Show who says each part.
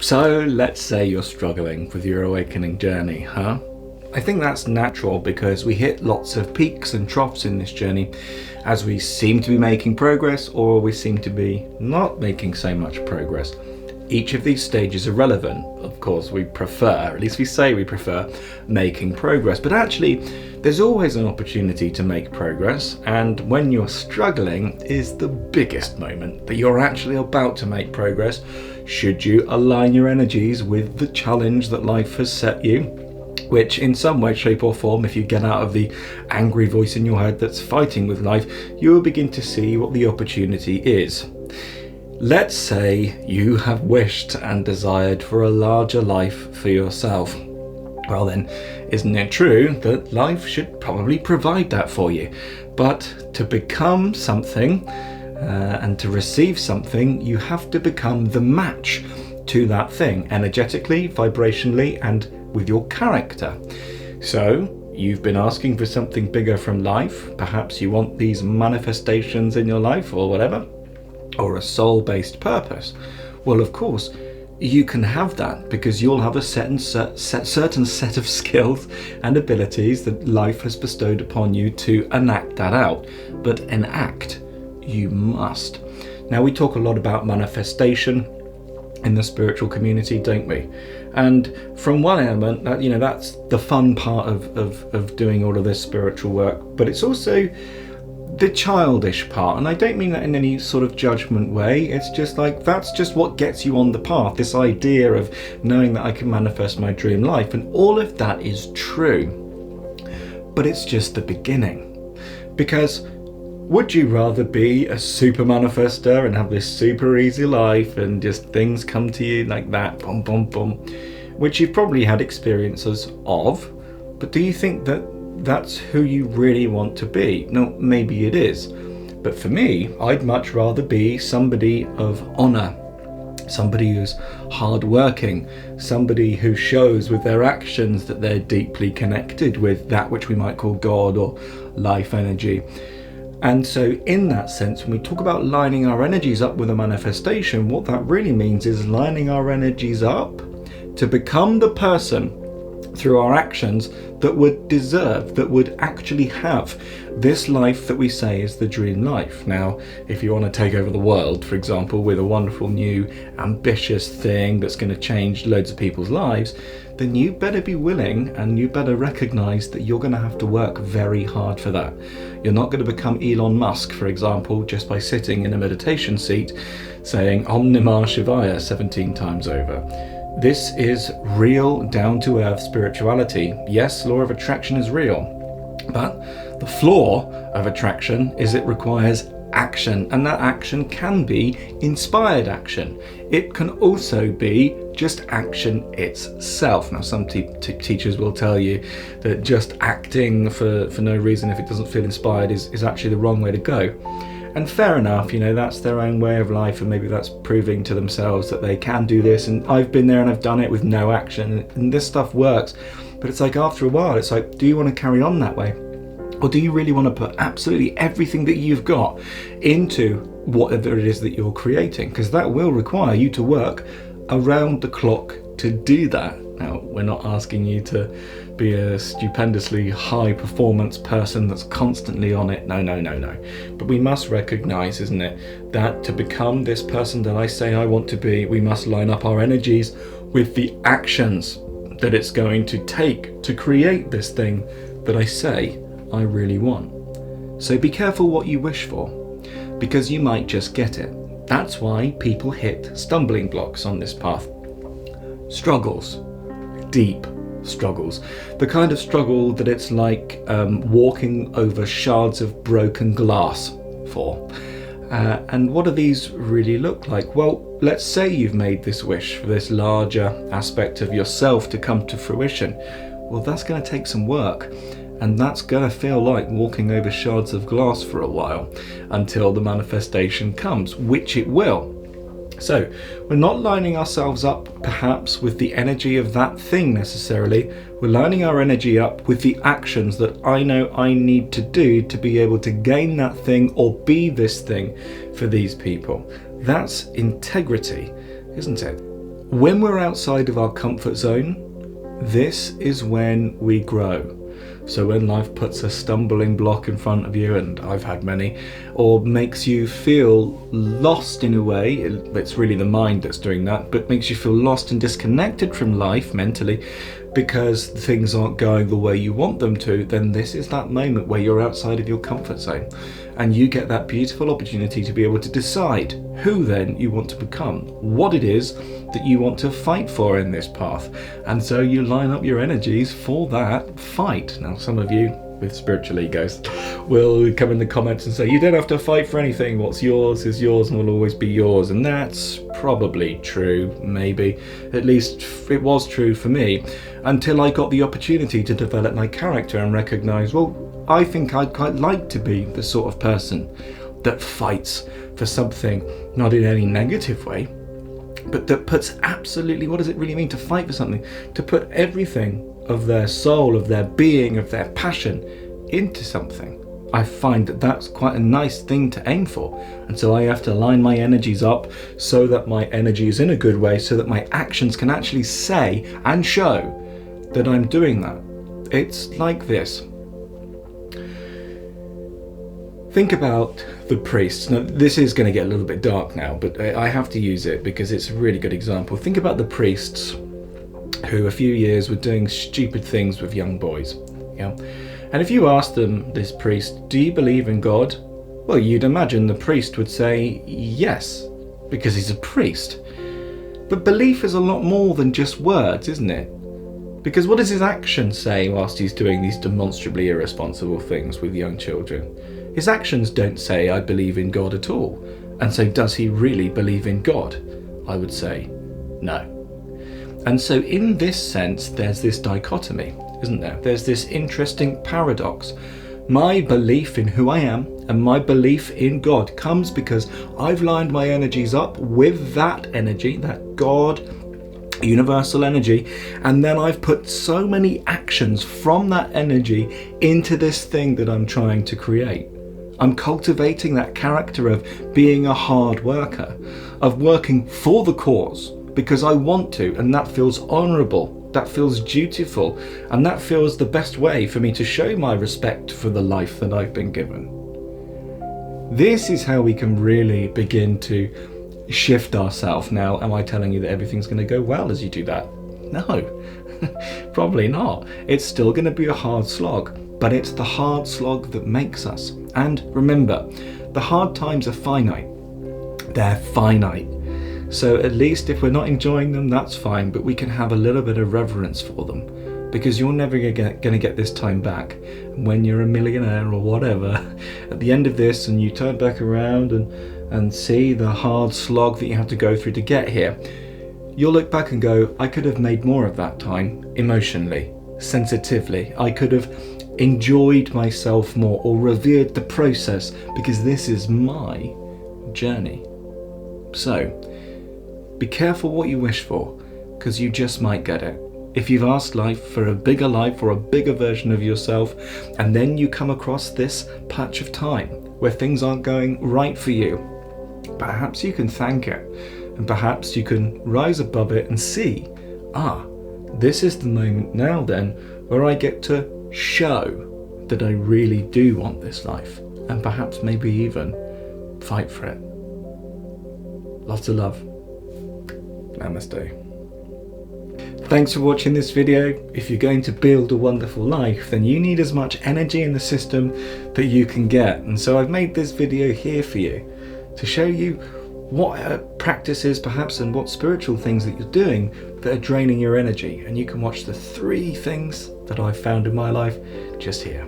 Speaker 1: So let's say you're struggling with your awakening journey, huh? I think that's natural because we hit lots of peaks and troughs in this journey as we seem to be making progress or we seem to be not making so much progress. Each of these stages are relevant. Of course, we prefer, at least we say we prefer, making progress. But actually, there's always an opportunity to make progress. And when you're struggling is the biggest moment that you're actually about to make progress. Should you align your energies with the challenge that life has set you? Which in some way, shape or form, if you get out of the angry voice in your head that's fighting with life, you will begin to see what the opportunity is. Let's say you have wished and desired for a larger life for yourself. Well then, isn't it true that life should probably provide that for you? But to become something and to receive something, you have to become the match to that thing, energetically, vibrationally, and with your character. So you've been asking for something bigger from life. Perhaps you want these manifestations in your life or whatever, or a soul-based purpose. Well, of course, you can have that because you'll have a certain set of skills and abilities that life has bestowed upon you to enact that out. But enact, you must. Now, we talk a lot about manifestation in the spiritual community, don't we? And from one element, that's the fun part of doing all of this spiritual work, but it's also the childish part, and I don't mean that in any sort of judgment way. It's just like, that's just what gets you on the path, this idea of knowing that I can manifest my dream life, and all of that is true, but it's just the beginning. Because would you rather be a super manifester and have this super easy life and just things come to you like that, boom, boom, boom, which you've probably had experiences of, but do you think that that's who you really want to be? No, maybe it is. But for me, I'd much rather be somebody of honor, somebody who's hardworking, somebody who shows with their actions that they're deeply connected with that which we might call God or life energy. And so in that sense, when we talk about lining our energies up with a manifestation, what that really means is lining our energies up to become the person through our actions that would deserve, that would actually have this life that we say is the dream life. Now, if you want to take over the world, for example, with a wonderful new ambitious thing that's going to change loads of people's lives, then you better be willing and you better recognize that you're going to have to work very hard for that. You're not going to become Elon Musk, for example, just by sitting in a meditation seat saying Om Namah Shivaya 17 times over. This is real, down-to-earth spirituality. Yes, law of attraction is real, but the flaw of attraction is it requires action, and that action can be inspired action. It can also be just action itself. Now, some teachers will tell you that just acting for no reason, if it doesn't feel inspired, is actually the wrong way to go. And fair enough, that's their own way of life, and maybe that's proving to themselves that they can do this. And I've been there and I've done it with no action, and this stuff works. But it's like, after a while, it's like, do you want to carry on that way? Or do you really want to put absolutely everything that you've got into whatever it is that you're creating? Because that will require you to work around the clock to do that. Now, we're not asking you to be a stupendously high performance person that's constantly on it. No. But we must recognize, isn't it, that to become this person that I say I want to be, we must line up our energies with the actions that it's going to take to create this thing that I say I really want. So be careful what you wish for, because you might just get it. That's why people hit stumbling blocks on this path. Struggles. Deep struggles. The kind of struggle that it's like walking over shards of broken glass for. And what do these really look like? Well, let's say you've made this wish for this larger aspect of yourself to come to fruition. Well, that's going to take some work. And that's going to feel like walking over shards of glass for a while until the manifestation comes, which it will. So we're not lining ourselves up perhaps with the energy of that thing necessarily. We're lining our energy up with the actions that I know I need to do to be able to gain that thing or be this thing for these people. That's integrity, isn't it? When we're outside of our comfort zone, this is when we grow. So when life puts a stumbling block in front of you, and I've had many, or makes you feel lost in a way, it's really the mind that's doing that, but makes you feel lost and disconnected from life mentally because things aren't going the way you want them to, then this is that moment where you're outside of your comfort zone. And you get that beautiful opportunity to be able to decide who then you want to become, what it is that you want to fight for in this path. And so you line up your energies for that fight. Now, some of you with spiritual egos will come in the comments and say, you don't have to fight for anything. What's yours is yours and will always be yours. And that's probably true, maybe. At least it was true for me, until I got the opportunity to develop my character and recognize, well, I think I'd quite like to be the sort of person that fights for something, not in any negative way, but that puts absolutely, what does it really mean to fight for something? To put everything of their soul, of their being, of their passion into something. I find that that's quite a nice thing to aim for. And so I have to line my energies up so that my energy is in a good way, so that my actions can actually say and show that I'm doing that. It's like this. Think about the priests. Now, this is going to get a little bit dark now, but I have to use it because it's a really good example. Think about the priests who a few years were doing stupid things with young boys. Yeah. And if you asked them, this priest, do you believe in God? Well, you'd imagine the priest would say yes, because he's a priest. But belief is a lot more than just words, isn't it? Because what does his actions say whilst he's doing these demonstrably irresponsible things with young children? His actions don't say, I believe in God at all. And so does he really believe in God? I would say, no. And so in this sense, there's this dichotomy, isn't there? There's this interesting paradox. My belief in who I am and my belief in God comes because I've lined my energies up with that energy, that God, universal energy, and then I've put so many actions from that energy into this thing that I'm trying to create. I'm cultivating that character of being a hard worker, of working for the cause because I want to, and that feels honourable, that feels dutiful, and that feels the best way for me to show my respect for the life that I've been given. This is how we can really begin to shift ourselves. Now, am I telling you that everything's going to go well as you do that? No, probably not. It's still going to be a hard slog, but it's the hard slog that makes us. And remember, the hard times are finite. They're finite. So at least if we're not enjoying them, that's fine, but we can have a little bit of reverence for them, because you're never going to get this time back. When you're a millionaire or whatever, at the end of this, and you turn back around and see the hard slog that you have to go through to get here, you'll look back and go, I could have made more of that time emotionally, sensitively. I could have enjoyed myself more or revered the process, because this is my journey. So be careful what you wish for, because you just might get it. If you've asked life for a bigger life or a bigger version of yourself, and then you come across this patch of time where things aren't going right for you, perhaps you can thank it, and perhaps you can rise above it and see, this is the moment now then where I get to show that I really do want this life, and perhaps maybe even fight for it. Lots of love. Namaste. Thanks for watching this video. If you're going to build a wonderful life, then you need as much energy in the system that you can get. And so I've made this video here for you to show you what practices perhaps and what spiritual things that you're doing that are draining your energy. And you can watch the 3 things that I've found in my life just here.